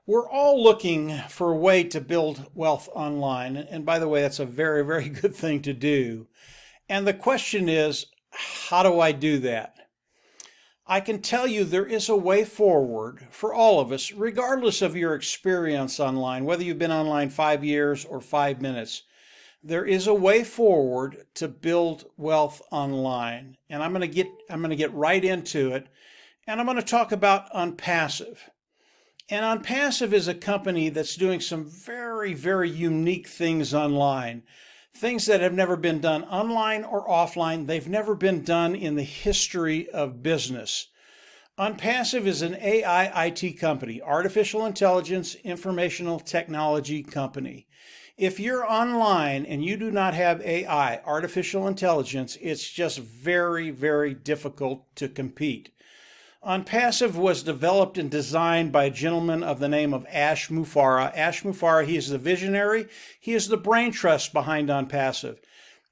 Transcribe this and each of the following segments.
We're all looking for a way to build wealth online. And by the way, that's a very, very good thing to do. And the question is, how do I do that? I can tell you there is a way forward for all of us, regardless of your experience online, whether you've been online 5 years or 5 minutes. There is a way forward to build wealth online. And I'm going to get right into it. And I'm going to talk about ONPASSIVE. And ONPASSIVE is a company that's doing some very, very unique things online. Things that have never been done online or offline. They've never been done in the history of business. ONPASSIVE is an AI IT company, artificial intelligence, informational technology company. If you're online and you do not have AI, artificial intelligence, it's just very, very difficult to compete. ONPASSIVE was developed and designed by a gentleman of the name of Ash Mufareh. Ash Mufareh, he is the visionary. He is the brain trust behind ONPASSIVE.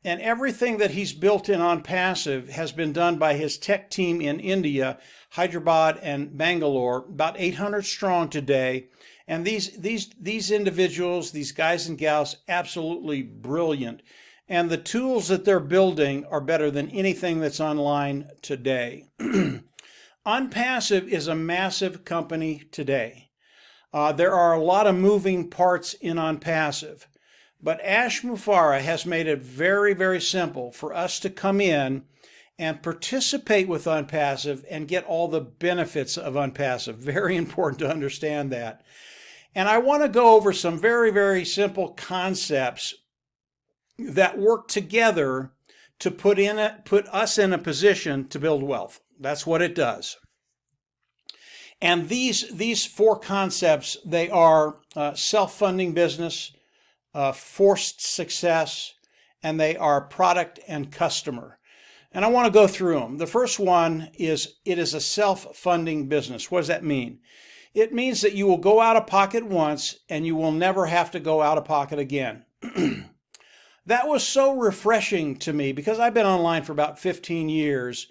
And everything that he's built in ONPASSIVE has been done by his tech team in India, Hyderabad and Bangalore, about 800 strong today. And these individuals, these guys and gals, absolutely brilliant. And the tools that they're building are better than anything that's online today. ONPASSIVE is a massive company today. There are a lot of moving parts in ONPASSIVE, but Ash Mufareh has made it very, very simple for us to come in and participate with ONPASSIVE and get all the benefits of ONPASSIVE. Very important to understand that. And I want to go over some very, very simple concepts that work together to put us in a position to build wealth. That's what it does. And these four concepts, they are self-funding business, forced success, and they are product and customer. And I want to go through them. The first one is it is a self-funding business. What does that mean? It means that you will go out of pocket once and you will never have to go out of pocket again. That was so refreshing to me because I've been online for about 15 years.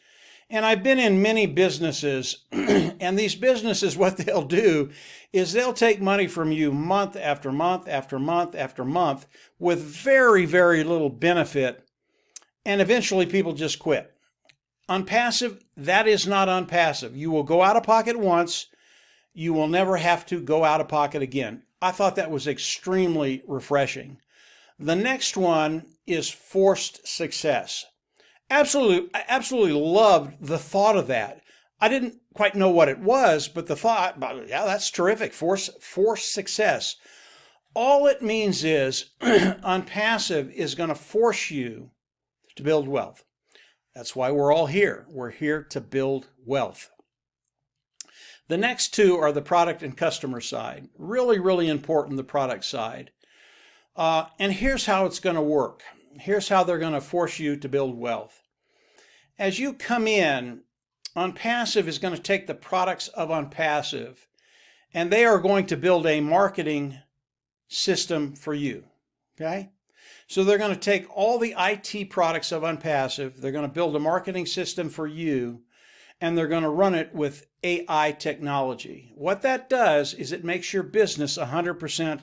And I've been in many businesses, and these businesses, what they'll do is they'll take money from you month after month after month after month with very, very little benefit, and eventually people just quit. ONPASSIVE, that is not ONPASSIVE. You will go out of pocket once, you will never have to go out of pocket again. I thought that was extremely refreshing. The next one is forced success. I absolutely loved the thought of that. I didn't quite know what it was, but the thought, yeah, that's terrific. Forced success. All it means is ONPASSIVE is going to force you to build wealth. That's why we're all here. We're here to build wealth. The next two are the product and customer side. Really, really important, the product side. And here's how it's going to work. Here's how they're going to force you to build wealth. As you come in, ONPASSIVE is going to take the products of ONPASSIVE and they are going to build a marketing system for you. Okay? So they're going to take all the IT products of ONPASSIVE, they're going to build a marketing system for you, and they're going to run it with AI technology. What that does is it makes your business 100%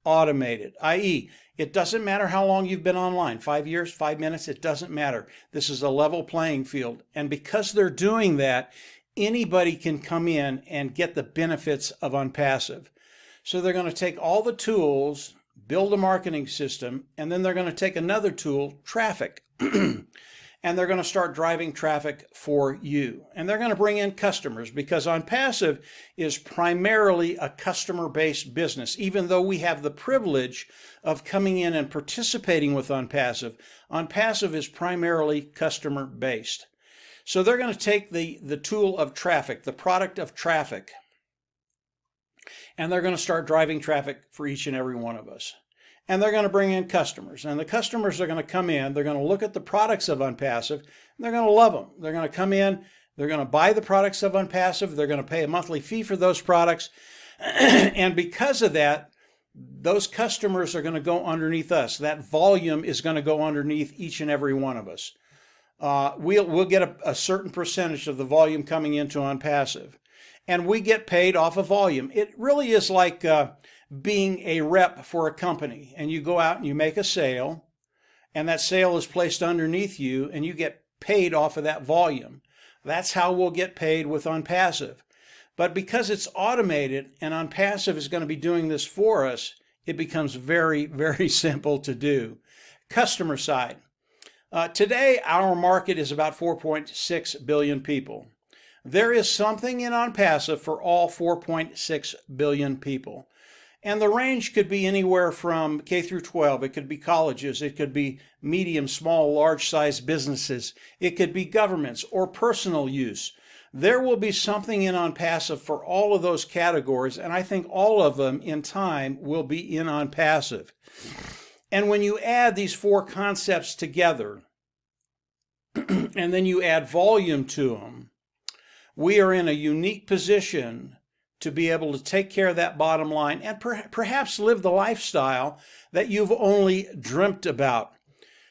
automated, i.e., it doesn't matter how long you've been online, 5 years, 5 minutes, it doesn't matter. This is a level playing field. And because they're doing that, anybody can come in and get the benefits of ONPASSIVE. So they're going to take all the tools, build a marketing system, and then they're going to take another tool, traffic, and they're going to start driving traffic for you. And they're going to bring in customers because ONPASSIVE is primarily a customer-based business. Even though we have the privilege of coming in and participating with ONPASSIVE, ONPASSIVE is primarily customer-based. So they're going to take the tool of traffic, the product of traffic, and they're going to start driving traffic for each and every one of us. And they're going to bring in customers. And the customers are going to come in, they're going to look at the products of ONPASSIVE, and they're going to love them. They're going to come in, they're going to buy the products of ONPASSIVE, they're going to pay a monthly fee for those products. And because of that, those customers are going to go underneath us. That volume is going to go underneath each and every one of us. We'll get a certain percentage of the volume coming into ONPASSIVE. and we get paid off of volume. It really is like being a rep for a company, and you go out and you make a sale, and that sale is placed underneath you, and you get paid off of that volume. That's how we'll get paid with OnPassive. But because it's automated and OnPassive is going to be doing this for us, it becomes very, very simple to do. Customer side. Today, our market is about 4.6 billion people. There is something in OnPassive for all 4.6 billion people. And the range could be anywhere from K through 12. It could be colleges. It could be medium, small, large-sized businesses. It could be governments or personal use. There will be something in OnPassive for all of those categories, and I think all of them in time will be in OnPassive. And when you add these four concepts together, and then you add volume to them, we are in a unique position to be able to take care of that bottom line and perhaps live the lifestyle that you've only dreamt about.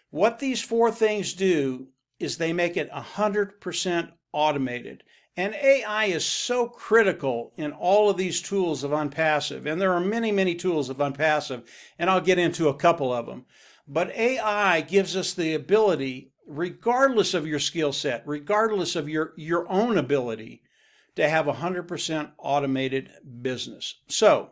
What these four things do is they make it 100% automated. And AI is so critical in all of these tools of OnPassive. And there are many, many tools of OnPassive, and I'll get into a couple of them. But AI gives us the ability, regardless of your skill set, regardless of your own ability, to have 100% automated business. So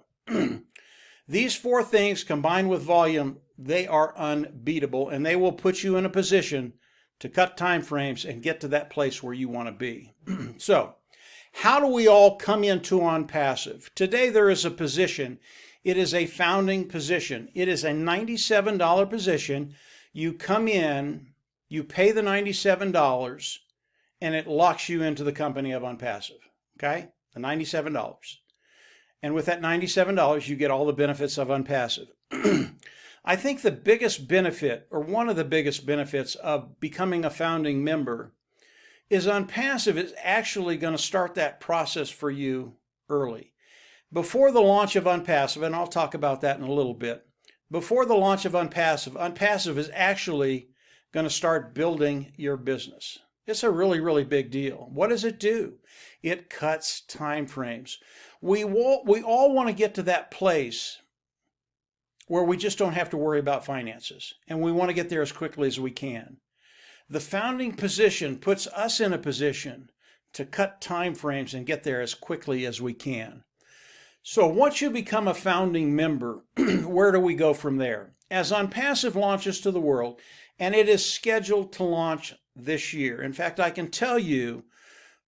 these four things combined with volume, they are unbeatable, and they will put you in a position to cut time frames and get to that place where you want to be. So how do we all come into OnPassive? Today there is a position. It is a founding position. It is a $97 position. You come in, you pay the $97, and it locks you into the company of OnPassive. Okay, the $97. And with that $97, you get all the benefits of OnPassive. I think the biggest benefit, or one of the biggest benefits of becoming a founding member, is OnPassive is actually going to start that process for you early. Before the launch of OnPassive, and I'll talk about that in a little bit, before the launch of OnPassive, OnPassive is actually going to start building your business. It's a really, really big deal. What does it do? It cuts time frames. We all want to get to that place where we just don't have to worry about finances, and we want to get there as quickly as we can. The founding position puts us in a position to cut time frames and get there as quickly as we can. So once you become a founding member, where do we go from there? As OnPassive launches to the world, and it is scheduled to launch this year. In fact, I can tell you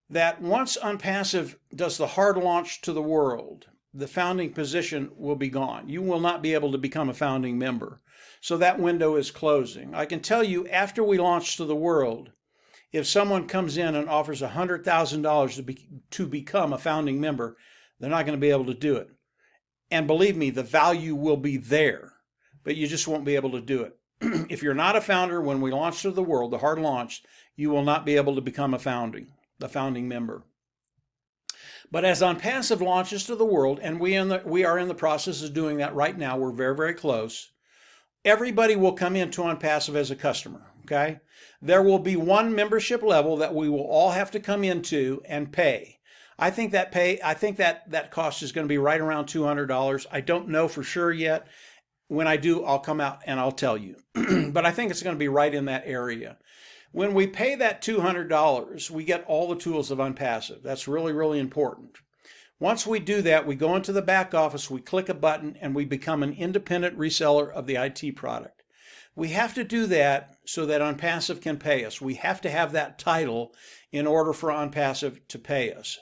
that once OnPassive does the hard launch to the world, the founding position will be gone. You will not be able to become a founding member. So that window is closing. I can tell you, after we launch to the world, if someone comes in and offers $100,000 to become a founding member, they're not going to be able to do it. And believe me, the value will be there, but you just won't be able to do it. If you're not a founder, when we launch to the world, the hard launch, you will not be able to become a founding member. But as OnPassive launches to the world, and we are in the process of doing that right now, we're very, very close, everybody will come into OnPassive as a customer, okay? There will be one membership level that we will all have to come into and pay. I think that cost is going to be right around $200. I don't know for sure yet. When I do, I'll come out and I'll tell you. But I think it's going to be right in that area. When we pay that $200, we get all the tools of OnPassive. That's really, really important. Once we do that, we go into the back office, we click a button, and we become an independent reseller of the IT product. We have to do that so that OnPassive can pay us. We have to have that title in order for OnPassive to pay us.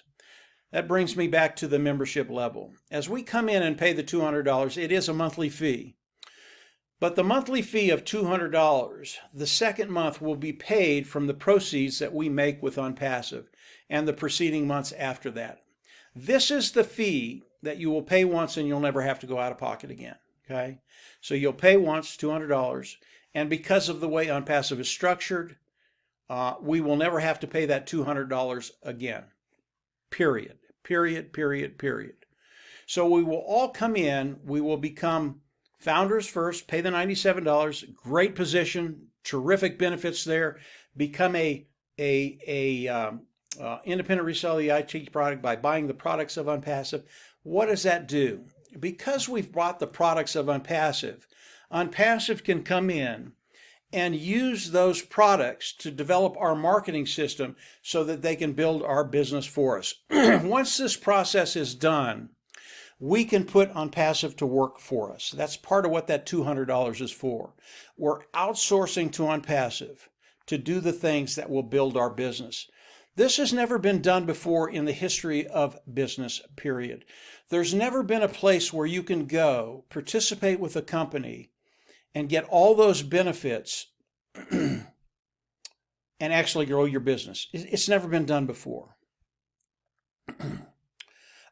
That brings me back to the membership level. As we come in and pay the $200, it is a monthly fee. But the monthly fee of $200, the second month will be paid from the proceeds that we make with OnPassive and the preceding months after that. This is the fee that you will pay once and you'll never have to go out of pocket again. Okay? So you'll pay once, $200, and because of the way OnPassive is structured, we will never have to pay that $200 again. Period. Period, period, period. So we will all come in, we will become founders first, pay the $97, great position, terrific benefits there, become a independent resell the IT product by buying the products of ONPASSIVE. What does that do? Because we've bought the products of ONPASSIVE, ONPASSIVE can come in and use those products to develop our marketing system so that they can build our business for us. Once this process is done, we can put ONPASSIVE to work for us. That's part of what that $200 is for. We're outsourcing to ONPASSIVE to do the things that will build our business. This has never been done before in the history of business, period. There's never been a place where you can go, participate with a company, and get all those benefits and actually grow your business. It's never been done before.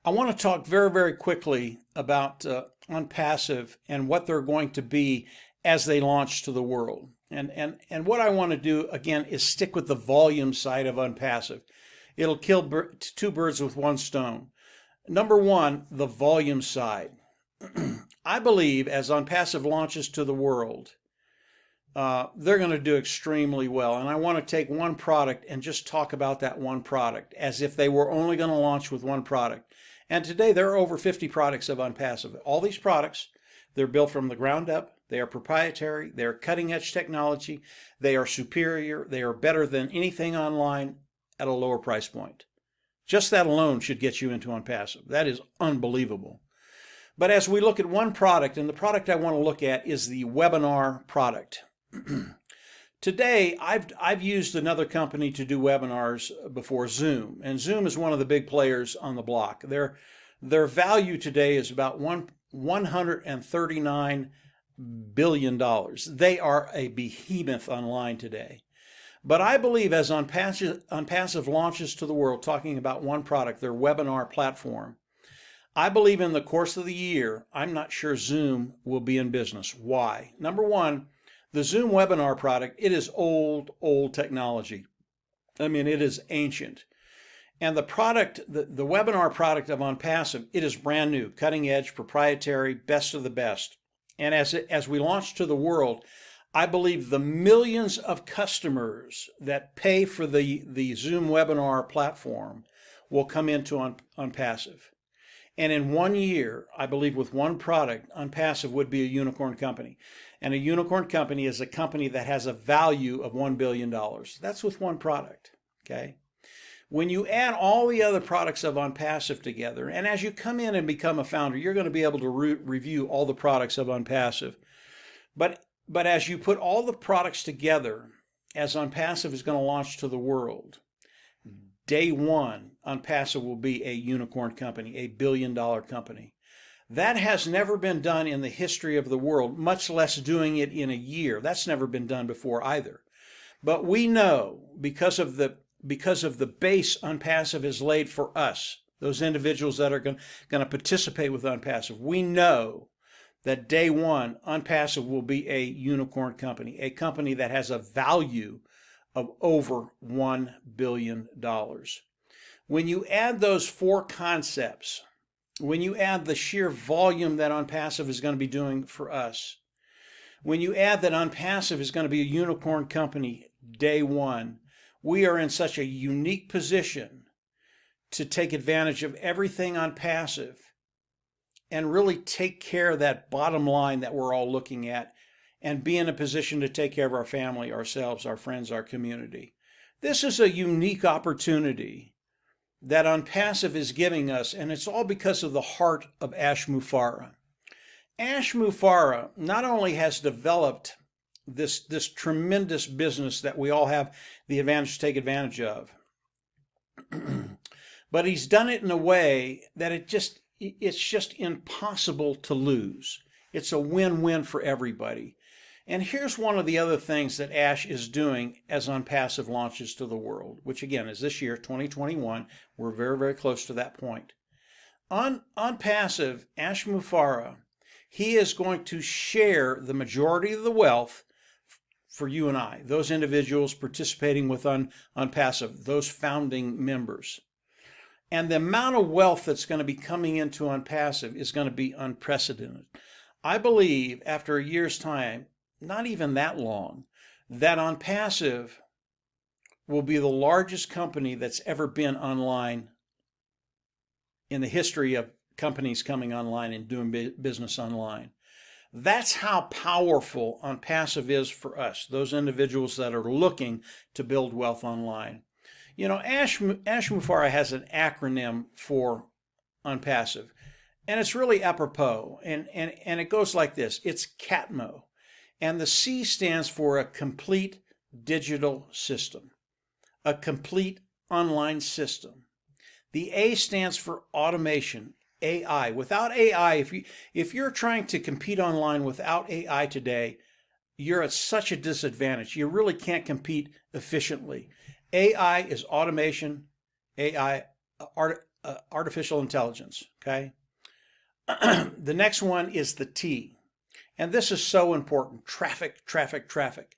I want to talk very, very quickly about ONPASSIVE and what they're going to be as they launch to the world. And what I want to do, again, is stick with the volume side of ONPASSIVE. It'll kill two birds with one stone. Number one, the volume side. I believe as ONPASSIVE launches to the world, they're going to do extremely well. And I want to take one product and just talk about that one product as if they were only going to launch with one product. And today there are over 50 products of ONPASSIVE. All these products, they're built from the ground up. They are proprietary. They are cutting edge technology. They are superior. They are better than anything online at a lower price point. Just that alone should get you into ONPASSIVE. That is unbelievable. But as we look at one product, and the product I want to look at is the webinar product. Today, I've used another company to do webinars before, Zoom, and Zoom is one of the big players on the block. Their value today is about $139 billion. They are a behemoth online today. But I believe as ONPASSIVE launches to the world, talking about one product, their webinar platform, I believe in the course of the year, I'm not sure Zoom will be in business. Why? Number one, the Zoom webinar product, it is old technology. I mean, it is ancient. And the product, the webinar product of ONPASSIVE, it is brand new, cutting edge, proprietary, best of the best. And as we launch to the world, I believe the millions of customers that pay for the Zoom webinar platform will come into ONPASSIVE. And in 1 year, I believe with one product, ONPASSIVE would be a unicorn company. And a unicorn company is a company that has a value of $1 billion. That's with one product, okay? When you add all the other products of ONPASSIVE together, and as you come in and become a founder, you're going to be able to review all the products of ONPASSIVE. But as you put all the products together, as ONPASSIVE is going to launch to the world, day one, ONPASSIVE will be a unicorn company, a billion-dollar company. That has never been done in the history of the world, much less doing it in a year. That's never been done before either. But we know, because of the base ONPASSIVE has laid for us, those individuals that are going to participate with ONPASSIVE, we know that day one, ONPASSIVE will be a unicorn company, a company that has a value of over $1 billion. When you add those four concepts, when you add the sheer volume that ONPASSIVE is going to be doing for us, when you add that ONPASSIVE is going to be a unicorn company day one, we are in such a unique position to take advantage of everything ONPASSIVE and really take care of that bottom line that we're all looking at and be in a position to take care of our family, ourselves, our friends, our community. This is a unique opportunity that ONPASSIVE is giving us, and it's all because of the heart of Ash Mufareh. Ash Mufareh not only has developed this tremendous business that we all have the advantage to take advantage of, but he's done it in a way that it's just impossible to lose. It's a win-win for everybody. And here's one of the other things that Ash is doing as ONPASSIVE launches to the world, which again is this year, 2021. We're very, very close to that point. ONPASSIVE, Ash Mufareh, he is going to share the majority of the wealth for you and I, those individuals participating with ONPASSIVE, those founding members. And the amount of wealth that's going to be coming into ONPASSIVE is going to be unprecedented. I believe after a year's time, not even that long, that ONPASSIVE will be the largest company that's ever been online in the history of companies coming online and doing business online. That's how powerful ONPASSIVE is for us, those individuals that are looking to build wealth online. You know, Ash Mufareh has an acronym for ONPASSIVE, and it's really apropos, and it goes like this. It's CATMO, and the C stands for a complete digital system, a complete online system. The A stands for automation, AI. Without AI, if you're trying to compete online without AI today, you're at such a disadvantage. You really can't compete efficiently. AI is automation, AI, artificial intelligence, okay? The next one is the T, and this is so important, traffic, traffic, traffic.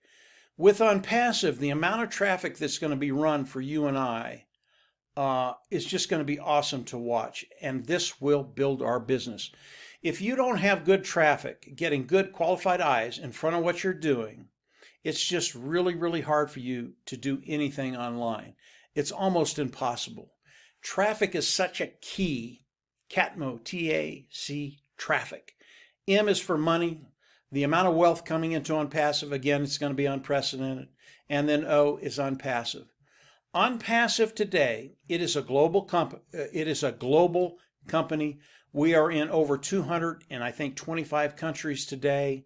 With ONPASSIVE, the amount of traffic that's going to be run for you and I is just going to be awesome to watch, and this will build our business. If you don't have good traffic, getting good qualified eyes in front of what you're doing, it's just really, really hard for you to do anything online. It's almost impossible. Traffic is such a key. CATMO, T-A-C, traffic. M is for money. The amount of wealth coming into ONPASSIVE, again, it's going to be unprecedented. And then O is ONPASSIVE. ONPASSIVE today, it is a global company. We are in over 225 countries today.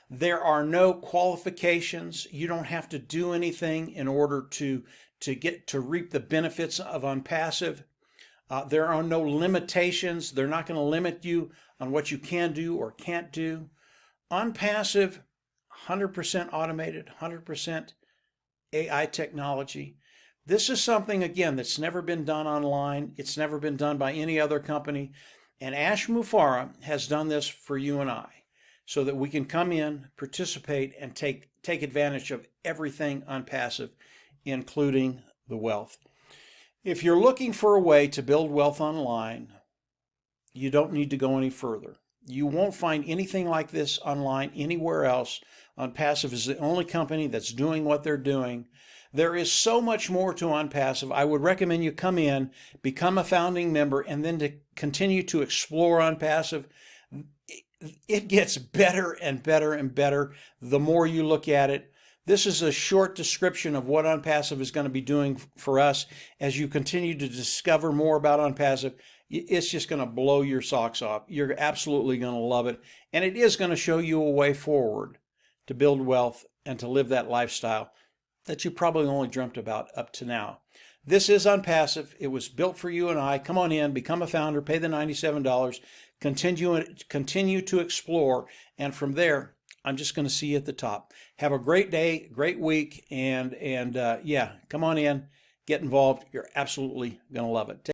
There are no qualifications. You don't have to do anything in order to reap the benefits of ONPASSIVE. There are no limitations. They're not going to limit you on what you can do or can't do. ONPASSIVE, 100% automated, 100% AI technology. This is something, again, that's never been done online. It's never been done by any other company. And Ash Mufareh has done this for you and I so that we can come in, participate, and take advantage of everything ONPASSIVE, including the wealth. If you're looking for a way to build wealth online, you don't need to go any further. You won't find anything like this online anywhere else. ONPASSIVE is the only company that's doing what they're doing. There is so much more to ONPASSIVE. I would recommend you come in, become a founding member, and then to continue to explore ONPASSIVE. It gets better and better and better the more you look at it. This is a short description of what ONPASSIVE is going to be doing for us. As you continue to discover more about ONPASSIVE, it's just going to blow your socks off. You're absolutely going to love it. And it is going to show you a way forward to build wealth and to live that lifestyle that you probably only dreamt about up to now. This is ONPASSIVE. It was built for you and I. Come on in, become a founder, pay the $97, continue to explore, and from there, I'm just going to see you at the top. Have a great day, great week, and yeah, come on in, get involved. You're absolutely going to love it.